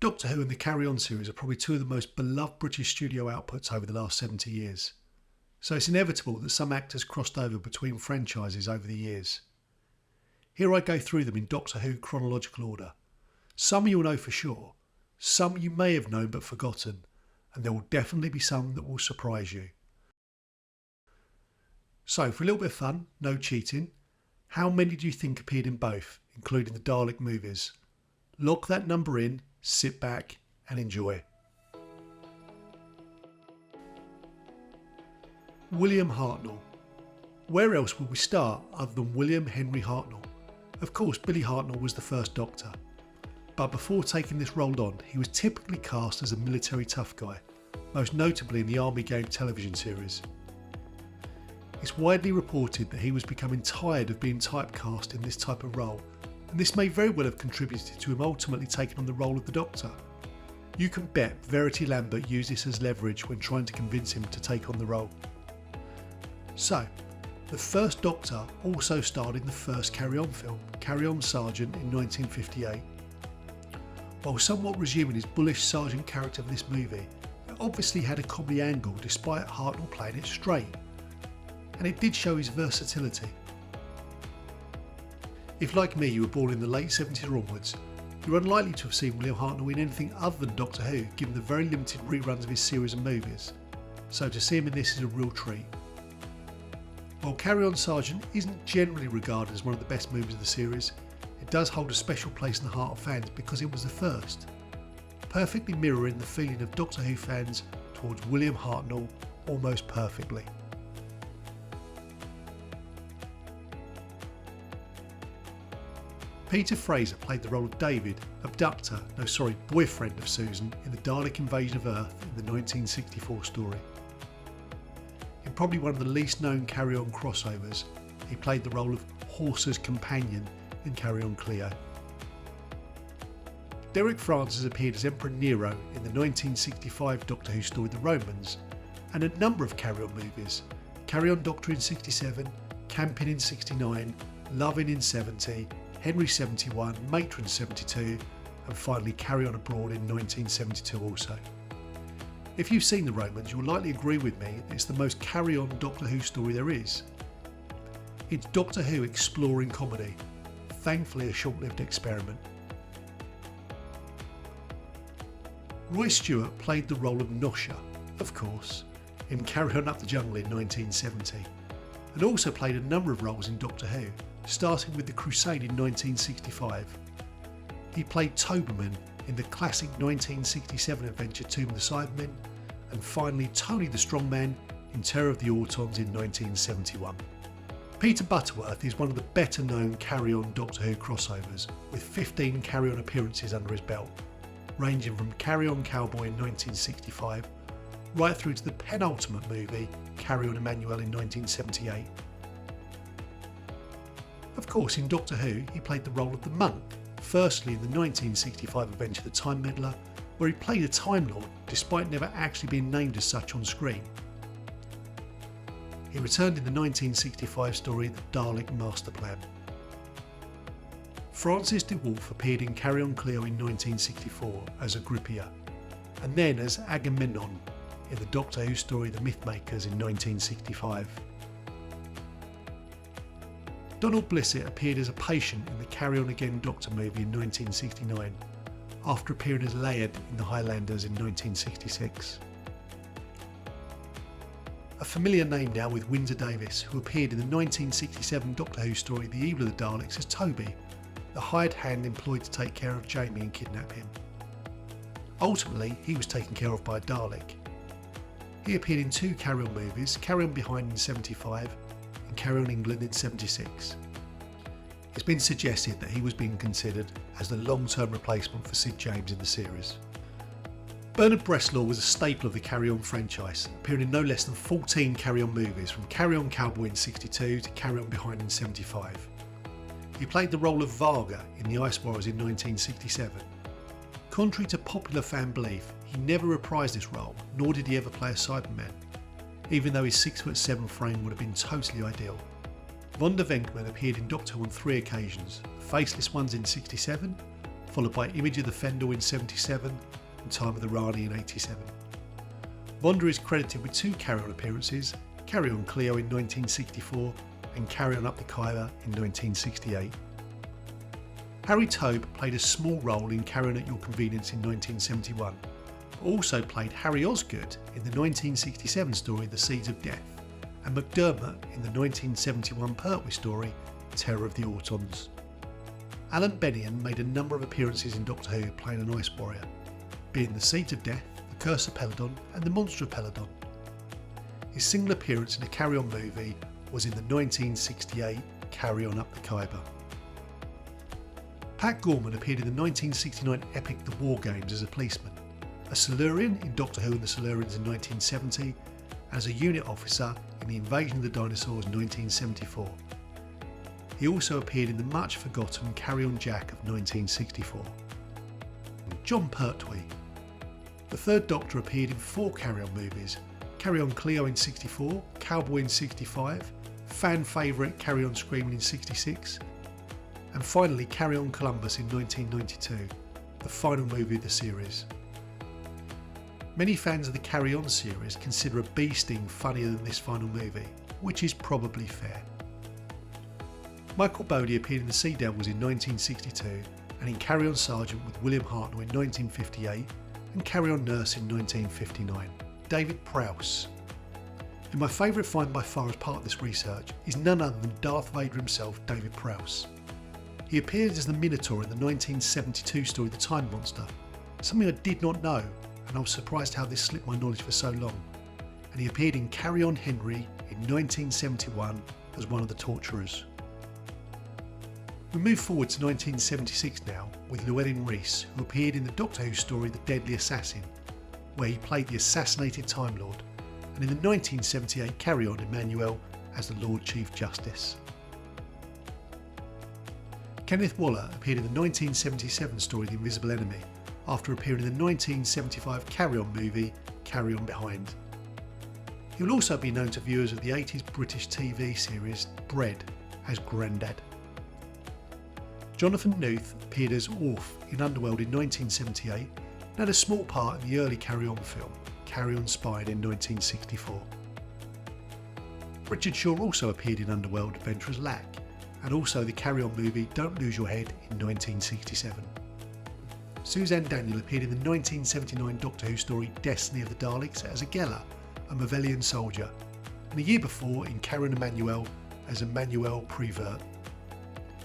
Doctor Who and the Carry On series are probably two of the most beloved British studio outputs over the last 70 years. So it's inevitable that some actors crossed over between franchises over the years. Here I go through them in Doctor Who chronological order. Some you'll know for sure, some you may have known but forgotten, and there will definitely be some that will surprise you. So for a little bit of fun, no cheating, how many do you think appeared in both, including the Dalek movies? Lock that number in, sit back and enjoy. William Hartnell. Where else would we start other than William Henry Hartnell? Of course, Billy Hartnell was the first Doctor. But before taking this role on, he was typically cast as a military tough guy, most notably in the Army Game television series. It's widely reported that he was becoming tired of being typecast in this type of role, and this may very well have contributed to him ultimately taking on the role of the Doctor. You can bet Verity Lambert used this as leverage when trying to convince him to take on the role. So, the first Doctor also starred in the first Carry On film, Carry On Sergeant, in 1958. While somewhat resuming his bullish sergeant character for this movie, it obviously had a comedy angle despite Hartnell playing it straight, and it did show his versatility. If, like me, you were born in the late 70s or onwards, you're unlikely to have seen William Hartnell in anything other than Doctor Who, given the very limited reruns of his series and movies, so to see him in this is a real treat. While Carry On Sergeant isn't generally regarded as one of the best movies of the series, it does hold a special place in the heart of fans because it was the first, perfectly mirroring the feeling of Doctor Who fans towards William Hartnell almost perfectly. Peter Fraser played the role of David, boyfriend of Susan in the Dalek invasion of Earth in the 1964 story. In probably one of the least known Carry On crossovers, he played the role of Horsa's companion in Carry On Cleo. Derek Francis appeared as Emperor Nero in the 1965 Doctor Who story The Romans, and a number of Carry On movies, Carry On Doctor in 67, Camping in 69, Loving in 70, Henry 71, Matron 72, and finally Carry On Abroad in 1972 also. If you've seen The Romans, you'll likely agree with me that it's the most Carry On Doctor Who story there is. It's Doctor Who exploring comedy, thankfully a short-lived experiment. Roy Stewart played the role of Nosha, of course, in Carry On Up the Jungle in 1970, and also played a number of roles in Doctor Who, starting with The Crusade in 1965. He played Toberman in the classic 1967 adventure Tomb of the Cybermen, and finally Tony the Strongman in Terror of the Autons in 1971. Peter Butterworth is one of the better known Carry On Doctor Who crossovers, with 15 Carry On appearances under his belt, ranging from Carry On Cowboy in 1965 right through to the penultimate movie Carry On Emmanuel in 1978. Of course, in Doctor Who, he played the role of the Monk, firstly in the 1965 adventure The Time Meddler, where he played a Time Lord despite never actually being named as such on screen. He returned in the 1965 story The Dalek Master Plan. Francis de Wolff appeared in Carry On Cleo in 1964 as Agrippia, and then as Agamemnon in the Doctor Who story The Mythmakers in 1965. Donald Blissett appeared as a patient in the Carry On Again Doctor movie in 1969, after appearing as Layard in The Highlanders in 1966. A familiar name now with Windsor Davis, who appeared in the 1967 Doctor Who story The Evil of the Daleks as Toby, the hired hand employed to take care of Jamie and kidnap him. Ultimately, he was taken care of by a Dalek. He appeared in two Carry On movies, Carry On Behind in 75 and Carry On England in 76. It's been suggested that he was being considered as the long-term replacement for Sid James in the series. Bernard Bresslaw was a staple of the Carry On franchise, appearing in no less than 14 Carry On movies, from Carry On Cowboy in 62 to Carry On Behind in 75. He played the role of Varga in The Ice Warriors in 1967. Contrary to popular fan belief, he never reprised this role, nor did he ever play a Cyberman, even though his 6'7" frame would have been totally ideal. Vonda Venkman appeared in Doctor Who on 3 occasions, the faceless ones in 67, followed by Image of the Fendel in 77 and Time of the Rani in 87. Vonda is credited with 2 Carry On appearances, Carry On Cleo in 1964 and Carry On Up the Khyber in 1968. Harry Tobe played a small role in Carry On at Your Convenience in 1971, but also played Harry Osgood in the 1967 story The Seeds of Death, and McDermott in the 1971 Pertwee story Terror of the Autons. Alan Bennion made a number of appearances in Doctor Who playing an Ice Warrior, being The Seeds of Death, The Curse of Peladon and The Monster of Peladon. His single appearance in a Carry On movie was in the 1968 Carry On Up the Khyber. Pat Gorman appeared in the 1969 epic The War Games as a policeman, a Silurian in Doctor Who and the Silurians in 1970, and as a unit officer in the Invasion of the Dinosaurs in 1974. He also appeared in the much forgotten Carry On Jack of 1964. John Pertwee. The Third Doctor appeared in 4 Carry On movies: Carry On Cleo in 64, Cowboy in 65, fan favourite Carry On Screaming in 66, and finally Carry On Columbus in 1992, the final movie of the series. Many fans of the Carry On series consider a bee sting funnier than this final movie, which is probably fair. Michael Bodie appeared in The Sea Devils in 1962 and in Carry On Sergeant with William Hartnell in 1958 and Carry On Nurse in 1959. David Prowse. And my favourite find by far as part of this research is none other than Darth Vader himself, David Prowse. He appeared as the Minotaur in the 1972 story The Time Monster, something I did not know, and I was surprised how this slipped my knowledge for so long. And he appeared in Carry On Henry in 1971 as one of the torturers. We move forward to 1976 now with Llewellyn Rhys, who appeared in the Doctor Who story The Deadly Assassin, where he played the assassinated Time Lord, and in the 1978 Carry On Emmanuel as the Lord Chief Justice. Kenneth Waller appeared in the 1977 story The Invisible Enemy, after appearing in the 1975 Carry On movie Carry On Behind. He will also be known to viewers of the 80s British TV series Bread as Grandad. Jonathan Knuth appeared as Orf in Underworld in 1978 and had a small part in the early Carry On film, Carry On Spied in 1964. Richard Shaw also appeared in Underworld Adventure as Lack, and also the Carry On movie Don't Lose Your Head in 1967. Suzanne Daniel appeared in the 1979 Doctor Who story Destiny of the Daleks as Agella, a Mavelian soldier, and a year before in Carry On Emmanuel as Emmanuel Prevert.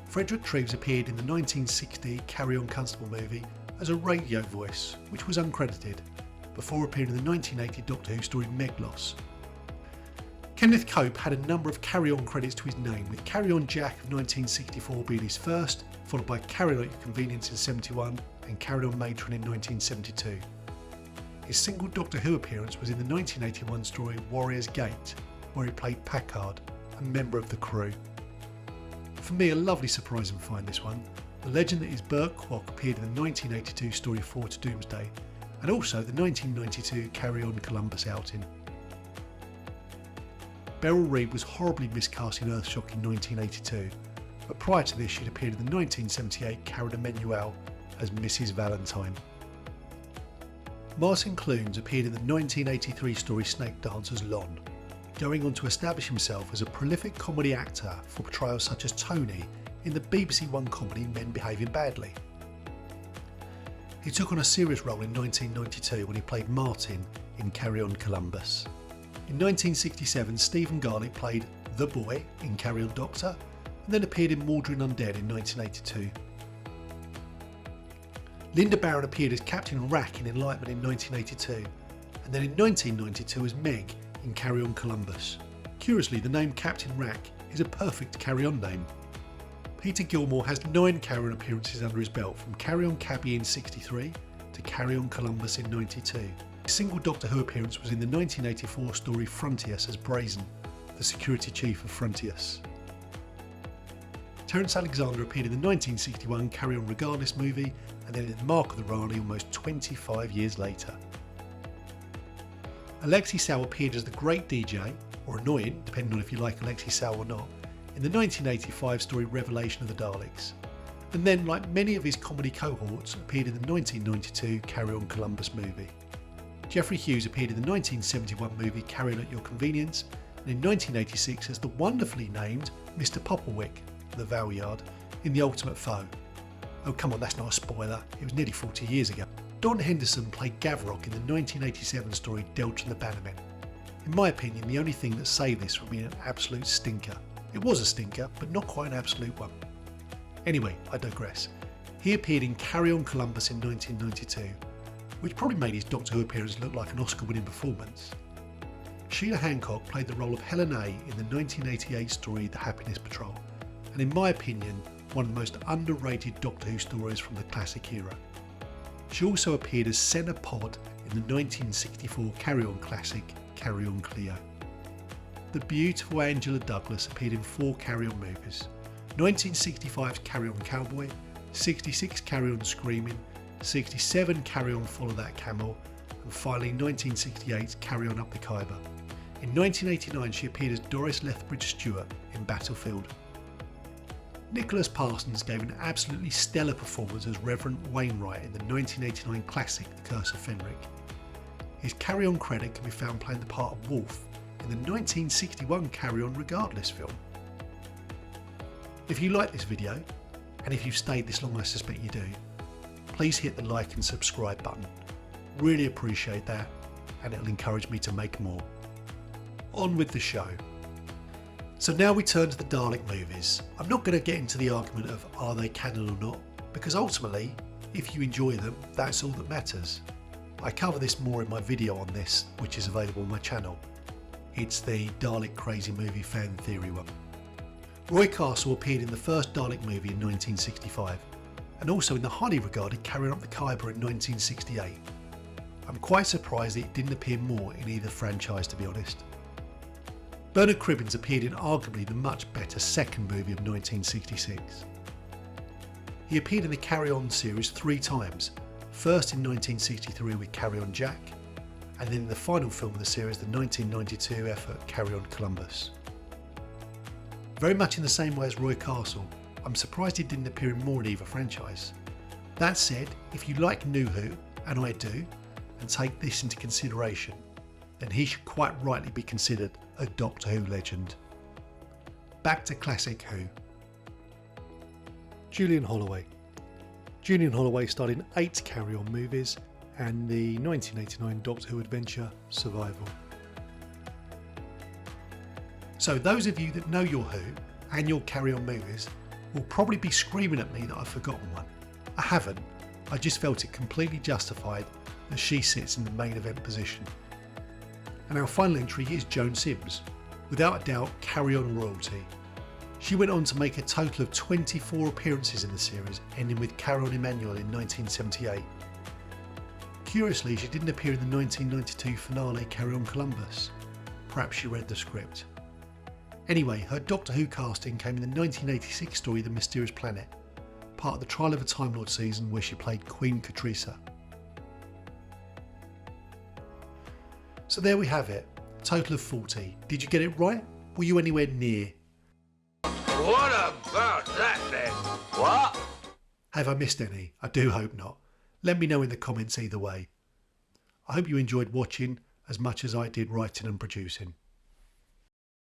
Frederick Treves appeared in the 1960 Carry On Constable movie as a radio voice, which was uncredited, before appearing in the 1980 Doctor Who story Meglos. Kenneth Cope had a number of Carry On credits to his name, with Carry On Jack of 1964 being his first, followed by Carry On at Your Convenience in 71 and Carry On Matron in 1972. His single Doctor Who appearance was in the 1981 story Warrior's Gate, where he played Packard, a member of the crew. For me, a lovely surprise and find this one. The legend that is Bert Kwok appeared in the 1982 story Four to Doomsday, and also the 1992 Carry On Columbus outing. Beryl Reid was horribly miscast in Earthshock in 1982, but prior to this she'd appeared in the 1978 Carry On Emmanuel as Mrs. Valentine. Martin Clunes appeared in the 1983 story Snake Dance as Lon, going on to establish himself as a prolific comedy actor for portrayals such as Tony in the BBC One comedy Men Behaving Badly. He took on a serious role in 1992 when he played Martin in Carry On Columbus. In 1967, Stephen Garlick played The Boy in Carry On Doctor, and then appeared in Mordrin Undead in 1982. Linda Barron appeared as Captain Rack in Enlightenment in 1982, and then in 1992 as Meg in Carry On Columbus. Curiously, the name Captain Rack is a perfect Carry On name. Peter Gilmore has 9 Carry On appearances under his belt, from Carry On Cabby in 63 to Carry On Columbus in 92. A single Doctor Who appearance was in the 1984 story Frontius as Brazen, the security chief of Frontius. Terence Alexander appeared in the 1961 Carry On Regardless movie, and then in Mark of the Rani almost 25 years later. Alexei Saul appeared as the Great DJ, or Annoying, depending on if you like Alexei Saul or not, in the 1985 story Revelation of the Daleks. and then, like many of his comedy cohorts, appeared in the 1992 Carry On Columbus movie. Geoffrey Hughes appeared in the 1971 movie Carry On at Your Convenience, and in 1986 as the wonderfully named Mr. Popplewick, the Valyard, in The Ultimate Foe. Oh come on, that's not a spoiler, it was nearly 40 years ago. Don Henderson played Gavrock in the 1987 story Delta and the Bannermen. In my opinion, the only thing that saved this from being an absolute stinker. It was a stinker, but not quite an absolute one. Anyway, I digress. He appeared in Carry On Columbus in 1992, which probably made his Doctor Who appearance look like an Oscar-winning performance. Sheila Hancock played the role of Helen A in the 1988 story The Happiness Patrol, and in my opinion, one of the most underrated Doctor Who stories from the classic era. She also appeared as Senna Pod in the 1964 Carry On classic Carry On Cleo. The beautiful Angela Douglas appeared in 4 Carry On movies: 1965's Carry On Cowboy, 66 Carry On Screaming, 67 Carry On Follow That Camel, and finally 1968's Carry On Up the Khyber. In 1989 she appeared as Doris Lethbridge Stewart in Battlefield. Nicholas Parsons gave an absolutely stellar performance as Reverend Wainwright in the 1989 classic The Curse of Fenric. His Carry On credit can be found playing the part of Wolf in the 1961 Carry On Regardless film. If you like this video, and if you've stayed this long I suspect you do, please hit the like and subscribe button. Really appreciate that, and it'll encourage me to make more. On with the show. So now we turn to the Dalek movies. I'm not going to get into the argument of are they canon or not, because ultimately, if you enjoy them, that's all that matters. I cover this more in my video on this, which is available on my channel. It's the Dalek Crazy Movie Fan Theory one. Roy Castle appeared in the first Dalek movie in 1965, and also in the highly regarded Carry On Up the Khyber in 1968. I'm quite surprised that it didn't appear more in either franchise, to be honest. Bernard Cribbins appeared in arguably the much better second movie of 1966. He appeared in the Carry On series 3 times, first in 1963 with Carry On Jack, and then in the final film of the series, the 1992 effort Carry On Columbus. Very much in the same way as Roy Castle, I'm surprised he didn't appear in more in either franchise. That said, if you like New Who, and I do, and take this into consideration, then he should quite rightly be considered a Doctor Who legend. Back to classic Who. Julian Holloway. Julian Holloway starred in 8 Carry On movies and the 1989 Doctor Who adventure Survival. So those of you that know your Who and your Carry On movies will probably be screaming at me that I've forgotten one. I haven't, I just felt it completely justified that she sits in the main event position. And our final entry is Joan Sims, without a doubt Carry On royalty. She went on to make a total of 24 appearances in the series, ending with Carry On Emmanuel in 1978. Curiously, she didn't appear in the 1992 finale Carry On Columbus. Perhaps she read the script. Anyway, her Doctor Who casting came in the 1986 story The Mysterious Planet, part of the Trial of a Time Lord season where she played Queen Catrisa. So there we have it, total of 40. Did you get it right? Were you anywhere near? What about that then? What? Have I missed any? I do hope not. Let me know in the comments either way. I hope you enjoyed watching as much as I did writing and producing.